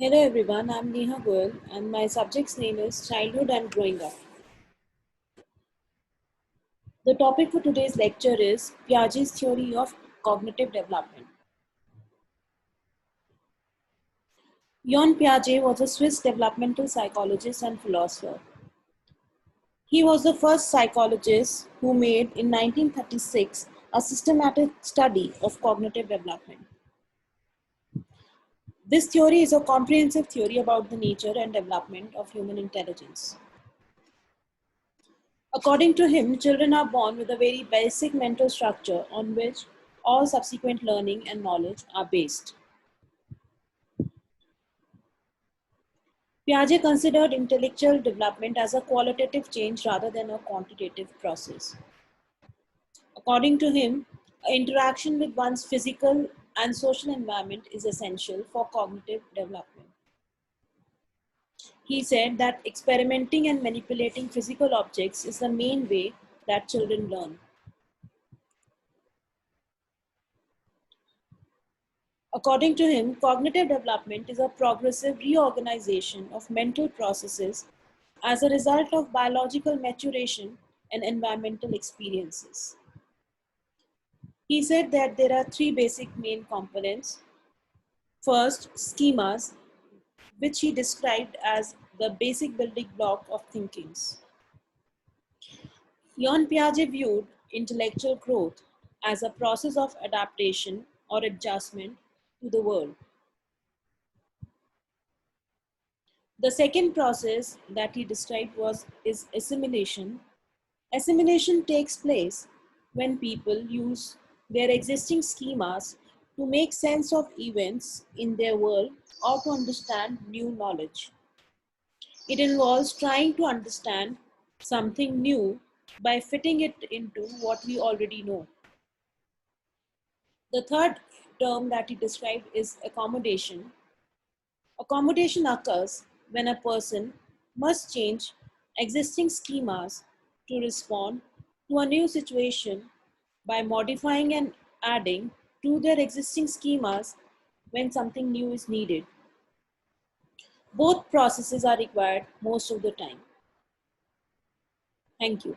Hello everyone, I'm Neha Goyal and my subject's name is Childhood and Growing Up. The topic for today's lecture is Piaget's theory of cognitive development. Jean Piaget was a Swiss developmental psychologist and philosopher. He was the first psychologist who made in 1936 a systematic study of cognitive development. This theory is a comprehensive theory about the nature and development of human intelligence. According to him, children are born with a very basic mental structure on which all subsequent learning and knowledge are based. Piaget considered intellectual development as a qualitative change rather than a quantitative process. According to him, interaction with one's physical and social environment is essential for cognitive development. He said that experimenting and manipulating physical objects is the main way that children learn. According to him, cognitive development is a progressive reorganization of mental processes as a result of biological maturation and environmental experiences. He said that there are three basic main components. First, schemas, which he described as the basic building block of thinkings. Jean Piaget viewed intellectual growth as a process of adaptation or adjustment to the world. The second process that he described is assimilation. Assimilation takes place when people use their existing schemas to make sense of events in their world or to understand new knowledge. It involves trying to understand something new by fitting it into what we already know. The third term that he described is accommodation. Accommodation occurs when a person must change existing schemas to respond to a new situation by modifying and adding to their existing schemas when something new is needed. Both processes are required most of the time. Thank you.